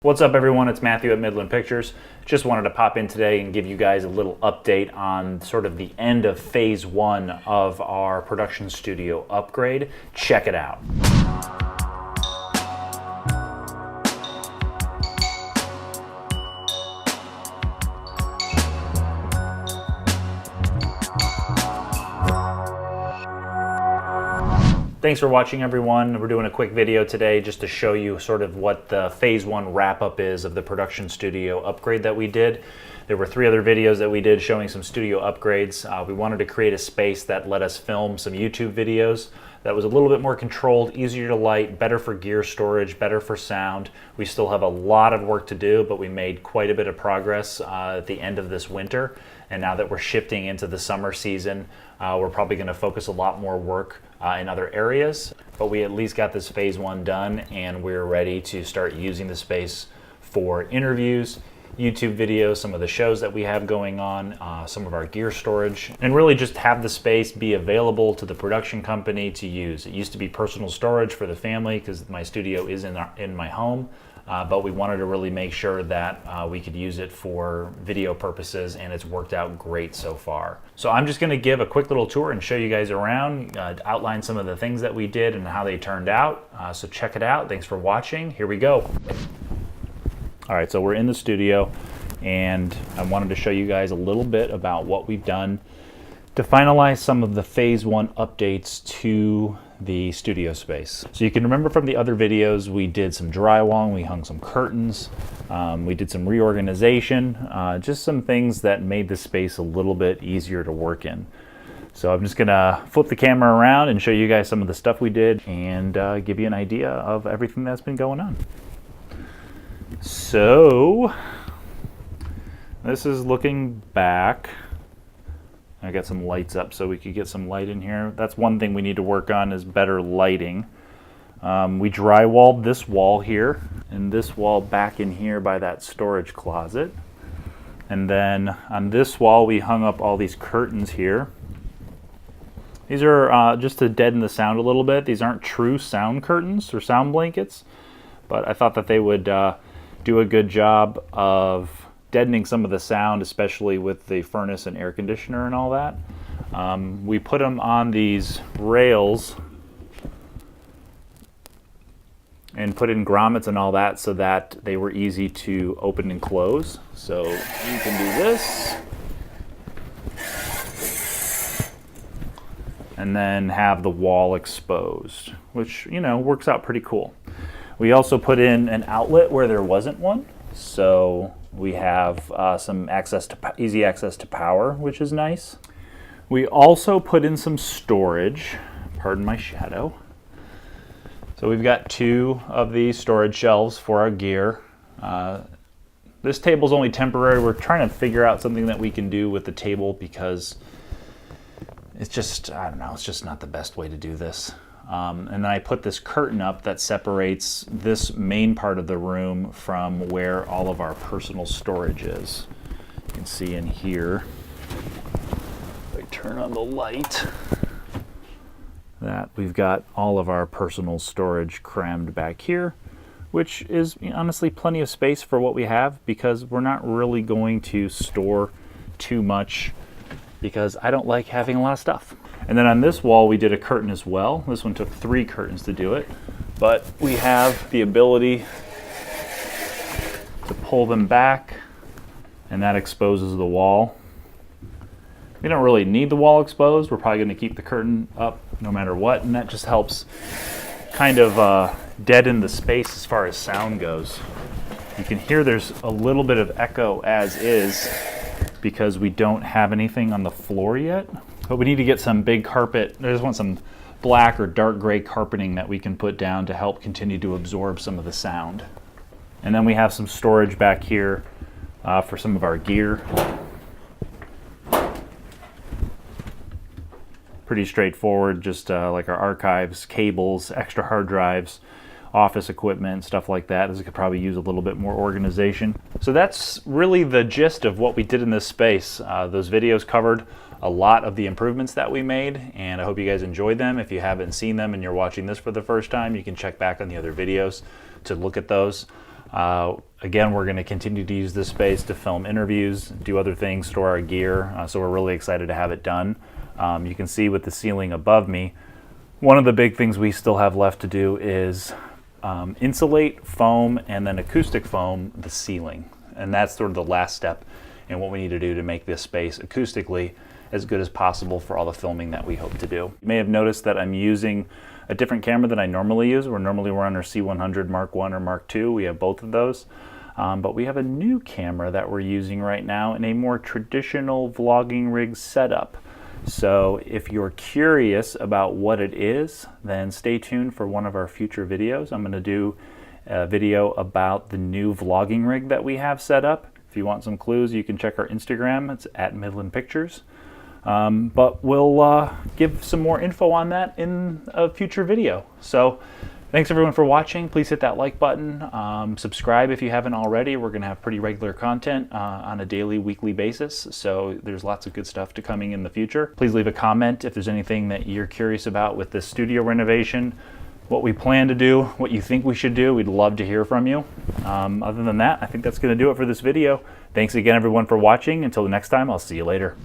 What's up everyone, it's Matthew at Midland Pictures. Just wanted to pop in today and give you guys a little update on sort of the end of phase one of our production studio upgrade. Check it out. Thanks for watching everyone. We're doing a quick video today just to show you sort of what the phase one wrap up is of the production studio upgrade that we did. There were 3 other videos that we did showing some studio upgrades. We wanted to create a space that let us film some YouTube videos that was a little bit more controlled, easier to light, better for gear storage, better for sound. We still have a lot of work to do, but we made quite a bit of progress at the end of this winter. And now that we're shifting into the summer season, we're probably going to focus a lot more work in other areas. But we at least got this phase one done, and we're ready to start using the space for interviews, YouTube videos, some of the shows that we have going on, some of our gear storage, and really just have the space be available to the production company to use. It used to be personal storage for the family because my studio is in my home. But we wanted to really make sure that we could use it for video purposes, and it's worked out great so far. So I'm just going to give a quick little tour and show you guys around, outline some of the things that we did and how they turned out. So check it out. Thanks for watching. Here we go. All right, so we're in the studio, and I wanted to show you guys a little bit about what we've done to finalize some of the phase one updates to the studio space. So you can remember from the other videos, we did some drywalling, we hung some curtains, we did some reorganization, just some things that made the space a little bit easier to work in. So I'm just gonna flip the camera around and show you guys some of the stuff we did and give you an idea of everything that's been going on. So this is looking back. I got some lights up so we could get some light in here. That's one thing we need to work on, is better lighting. We drywalled this wall here and this wall back in here by that storage closet. And then on this wall we hung up all these curtains here. These are just to deaden the sound a little bit. These aren't true sound curtains or sound blankets, but I thought that they would do a good job of deadening some of the sound, especially with the furnace and air conditioner and all that. We put them on these rails and put in grommets and all that so that they were easy to open and close. So you can do this and then have the wall exposed, which, you know, works out pretty cool. We also put in an outlet where there wasn't one, so we have some easy access to power, which is nice. We also put in some storage, pardon my shadow. So we've got 2 of these storage shelves for our gear. This table's only temporary. We're trying to figure out something that we can do with the table because it's just, I don't know, it's just not the best way to do this. And then I put this curtain up that separates this main part of the room from where all of our personal storage is. You can see in here, if I turn on the light, that we've got all of our personal storage crammed back here, which is honestly plenty of space for what we have, because we're not really going to store too much, because I don't like having a lot of stuff. And then on this wall we did a curtain as well. This one took 3 curtains to do it, but we have the ability to pull them back, and that exposes the wall. We don't really need the wall exposed. We're probably going to keep the curtain up no matter what, and that just helps kind of deaden the space as far as sound goes. You can hear there's a little bit of echo as is because we don't have anything on the floor yet. But we need to get some big carpet. I just want some black or dark gray carpeting that we can put down to help continue to absorb some of the sound. And then we have some storage back here for some of our gear. Pretty straightforward, just like our archives, cables, extra hard drives, office equipment, stuff like that. This could probably use a little bit more organization. So that's really the gist of what we did in this space. Those videos covered a lot of the improvements that we made, and I hope you guys enjoyed them. If you haven't seen them and you're watching this for the first time, you can check back on the other videos to look at those. Again, we're going to continue to use this space to film interviews, do other things, store our gear, so we're really excited to have it done. You can see with the ceiling above me, one of the big things we still have left to do is insulate, foam, and then acoustic foam the ceiling. And that's sort of the last step in what we need to do to make this space acoustically as good as possible for all the filming that we hope to do. You may have noticed that I'm using a different camera than I normally use. We're on our C100 Mark 1 or Mark 2. We have both of those. But we have a new camera that we're using right now in a more traditional vlogging rig setup. So if you're curious about what it is, then stay tuned for one of our future videos. I'm going to do a video about the new vlogging rig that we have set up. If you want some clues, you can check our Instagram. It's at Midland Pictures. But we'll give some more info on that in a future video. So thanks everyone for watching. Please hit that like button. Subscribe if you haven't already. We're going to have pretty regular content on a daily, weekly basis. So there's lots of good stuff to coming in the future. Please leave a comment if there's anything that you're curious about with this studio renovation, what we plan to do, what you think we should do. We'd love to hear from you. Other than that, I think that's going to do it for this video. Thanks again everyone for watching. Until the next time, I'll see you later.